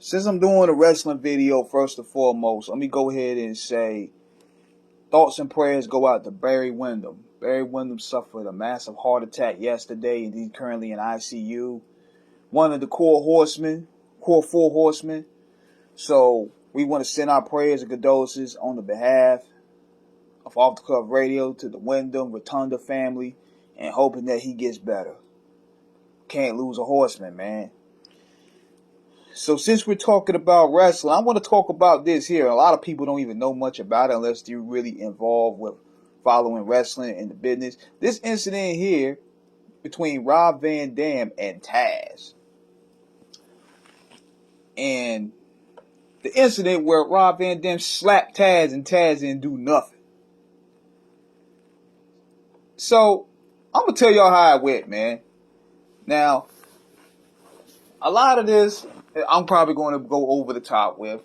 Since I'm doing a wrestling video, first and foremost, let me go ahead and say thoughts and prayers go out to Barry Windham. Barry Windham suffered a massive heart attack yesterday, and he's currently in ICU. One of the core four horsemen. So we want to send our prayers and condolences on the behalf of Off the Cuff Radio to the Windham Rotunda family, and hoping that he gets better. Can't lose a horseman, man. So since we're talking about wrestling, I want to talk about this here. A lot of people don't even know much about it unless you're really involved with following wrestling and the business. This incident here between Rob Van Dam and Taz. And the incident where Rob Van Dam slapped Taz and Taz didn't do nothing. So I'm going to tell y'all how it went, man. Now, a lot of this I'm probably going to go over the top with.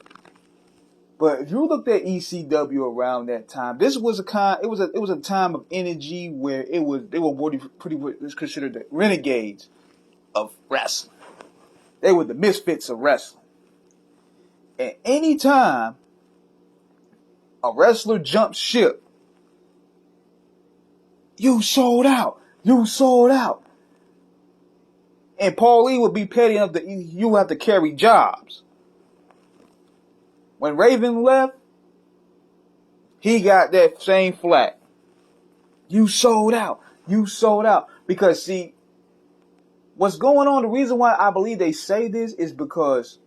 But if you looked at ECW around that time, this was it was a time of energy where they were pretty considered the renegades of wrestling. They were the misfits of wrestling. And any time a wrestler jumped ship, you sold out. You sold out. And Paul Lee would be petty enough that you have to carry jobs. When Raven left, he got that same flack. You sold out. You sold out. Because, see, what's going on, the reason why I believe they say this is because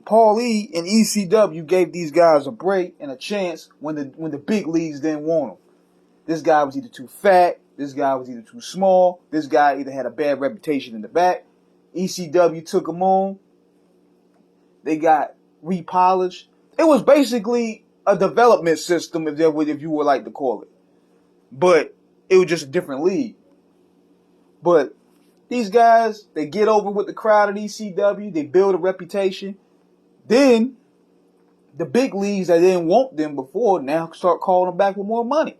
Paul Lee and ECW gave these guys a break and a chance when the big leagues didn't want them. This guy was either too fat. This guy was either too small. This guy either had a bad reputation in the back. ECW took him on. They got repolished. It was basically a development system, if you would like to call it. But it was just a different league. But these guys, they get over with the crowd at ECW. They build a reputation. Then the big leagues that didn't want them before now start calling them back with more money.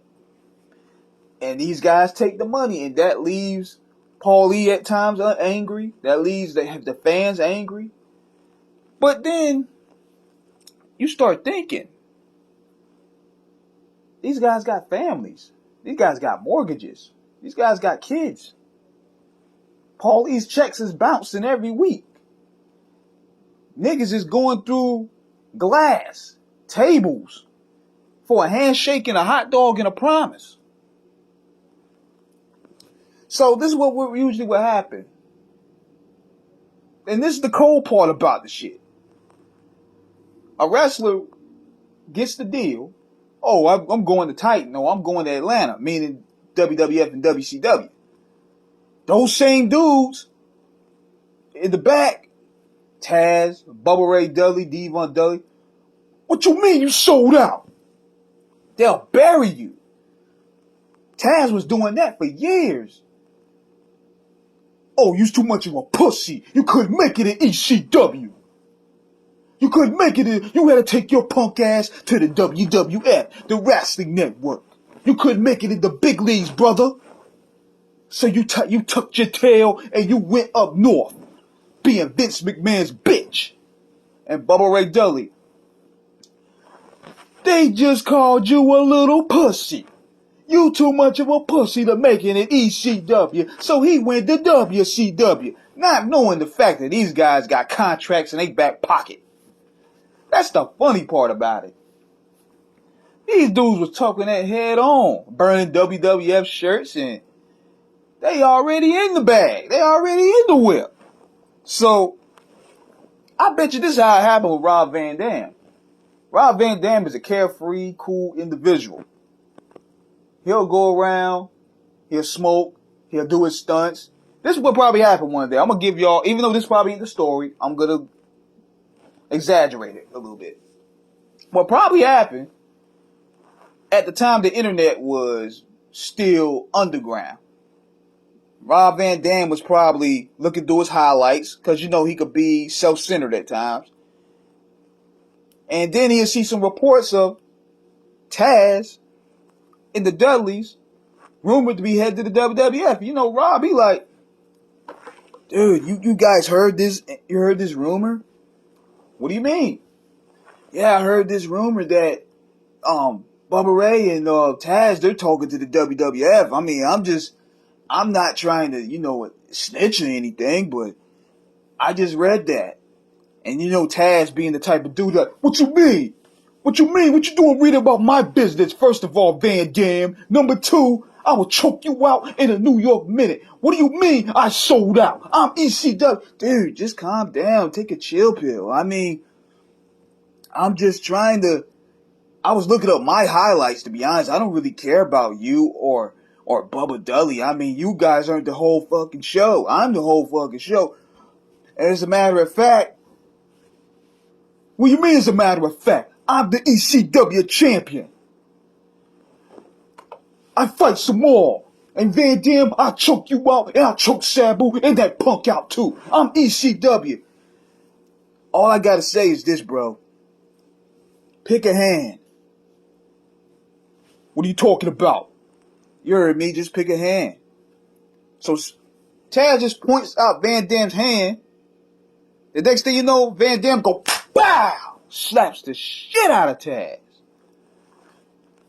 And these guys take the money, and that leaves Paul Lee at times angry. That leaves the fans angry. But then you start thinking, these guys got families. These guys got mortgages. These guys got kids. Paul Lee's checks is bouncing every week. Niggas is going through glass, tables, for a handshake and a hot dog and a promise. So this is what usually would happen. And this is the cold part about the shit. A wrestler gets the deal. Oh, I'm going to Titan. No, I'm going to Atlanta, meaning WWF and WCW. Those same dudes in the back, Taz, Bubba Ray Dudley, Devon Dudley. What you mean you sold out? They'll bury you. Taz was doing that for years. Oh, you's too much of a pussy. You couldn't make it in ECW. You couldn't make it in. You had to take your punk ass to the WWF, the Wrestling Network. You couldn't make it in the big leagues, brother. So you tucked your tail and you went up north, being Vince McMahon's bitch. And Bubba Ray Dudley, they just called you a little pussy. You too much of a pussy to make it in ECW, so he went to WCW, not knowing the fact that these guys got contracts in their back pocket. That's the funny part about it. These dudes was talking that head on, burning WWF shirts, and they already in the bag. They already in the whip. So, I bet you this is how it happened with Rob Van Dam. Rob Van Dam is a carefree, cool individual. He'll go around, he'll smoke, he'll do his stunts. This is what probably happened one day. I'm going to give y'all, even though this probably ain't the story, I'm going to exaggerate it a little bit. What probably happened, at the time the internet was still underground, Rob Van Dam was probably looking through his highlights, because you know he could be self-centered at times. And then he'll see some reports of Taz and the Dudleys rumored to be headed to the WWF. You know, Rob, he like, Dude, you guys heard this? You heard this rumor? What do you mean? Yeah, I heard this rumor that Bubba Ray and Taz, they're talking to the WWF. I mean, I'm not trying to, snitch or anything, but I just read that. And Taz being the type of dude like, what you mean? What you mean? What you doing reading about my business? First of all, Van Dam. Number two, I will choke you out in a New York minute. What do you mean I sold out? I'm ECW. Dude, just calm down. Take a chill pill. I mean, I'm just trying to... I was looking up my highlights, to be honest. I don't really care about you or Bubba Dudley. I mean, you guys aren't the whole fucking show. I'm the whole fucking show. And as a matter of fact, what do you mean as a matter of fact? I'm the ECW champion. I fight some more. And Van Dam, I'll choke you out, and I'll choke Sabu and that punk out too. I'm ECW. All I gotta say is this, bro. Pick a hand. What are you talking about? You heard me, just pick a hand. So Taz just points out Van Dam's hand. The next thing you know, Van Dam go, BOW! Slaps the shit out of Taz.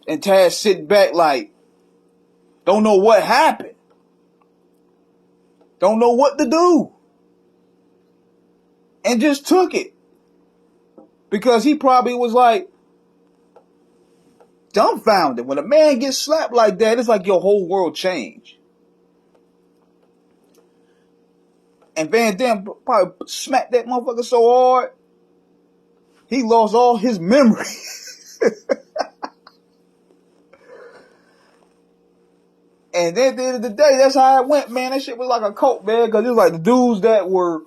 And Taz sitting back like, don't know what happened. Don't know what to do. And just took it. Because he probably was like, dumbfounded. When a man gets slapped like that, it's like your whole world changed. And Van Dam probably smacked that motherfucker so hard, he lost all his memory. And then at the end of the day, that's how it went, man. That shit was like a cult, man. Because it was like the dudes that were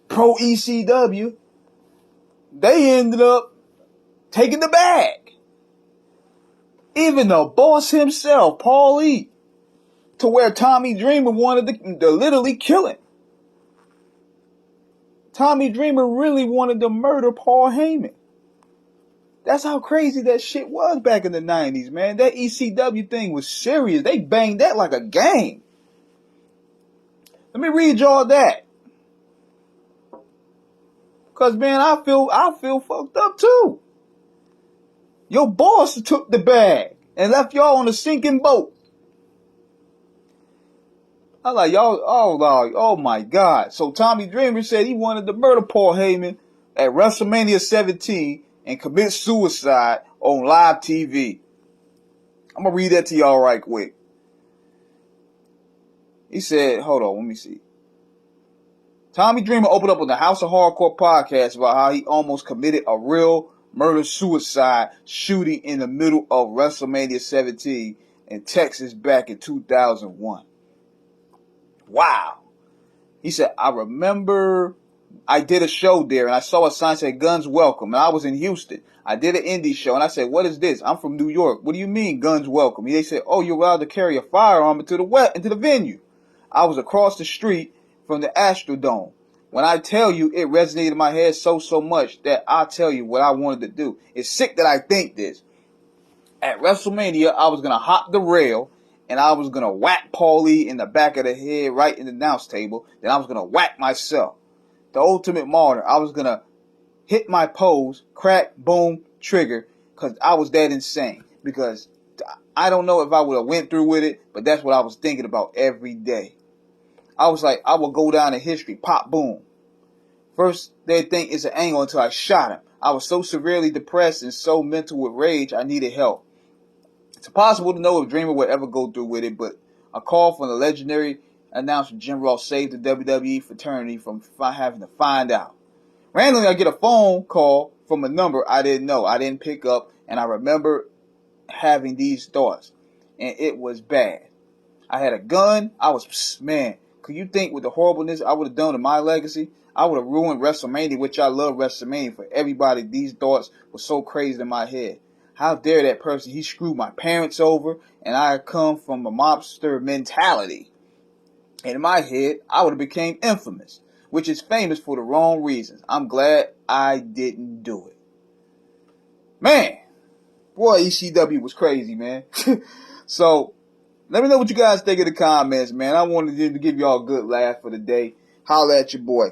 pro ECW, they ended up taking the bag. Even the boss himself, Paul E., to where Tommy Dreamer wanted to literally kill him. Tommy Dreamer really wanted to murder Paul Heyman. That's how crazy that shit was back in the 90s, man. That ECW thing was serious. They banged that like a game. Let me read y'all that. Cause man, I feel fucked up too. Your boss took the bag and left y'all on a sinking boat. I'm like, y'all, oh my God. So Tommy Dreamer said he wanted to murder Paul Heyman at WrestleMania 17 and commit suicide on live TV. I'm going to read that to y'all right quick. He said, hold on, let me see. Tommy Dreamer opened up on the House of Hardcore podcast about how he almost committed a real murder-suicide shooting in the middle of WrestleMania 17 in Texas back in 2001. Wow. He said, I remember I did a show there and I saw a sign that said Guns Welcome, and I was in Houston. I did an indie show and I said, what is this? I'm from New York. What do you mean Guns Welcome? They said, oh, you're allowed to carry a firearm into the venue. I was across the street from the Astrodome. When I tell you, it resonated in my head so much that I'll tell you what I wanted to do. It's sick that I think this. At WrestleMania, I was going to hop the rail and I was going to whack Paulie in the back of the head right in the announce table. Then I was going to whack myself. The Ultimate Martyr. I was going to hit my pose, crack, boom, trigger, because I was that insane. Because I don't know if I would have went through with it, but that's what I was thinking about every day. I was like, I will go down in history. Pop, boom. First, they'd think it's an angle until I shot him. I was so severely depressed and so mental with rage, I needed help. It's impossible to know if Dreamer would ever go through with it, but a call from the legendary announcer Jim Ross saved the WWE fraternity from having to find out. Randomly, I get a phone call from a number I didn't know. I didn't pick up, and I remember having these thoughts, and it was bad. I had a gun. I was, man, could you think with the horribleness I would have done to my legacy? I would have ruined WrestleMania, which I love WrestleMania. For everybody, these thoughts were so crazy in my head. How dare that person? He screwed my parents over, and I come from a mobster mentality. And in my head, I would have became infamous, which is famous for the wrong reasons. I'm glad I didn't do it. Man, boy, ECW was crazy, man. So, Let me know what you guys think in the comments, man. I wanted to give y'all a good laugh for the day. Holla at your boy.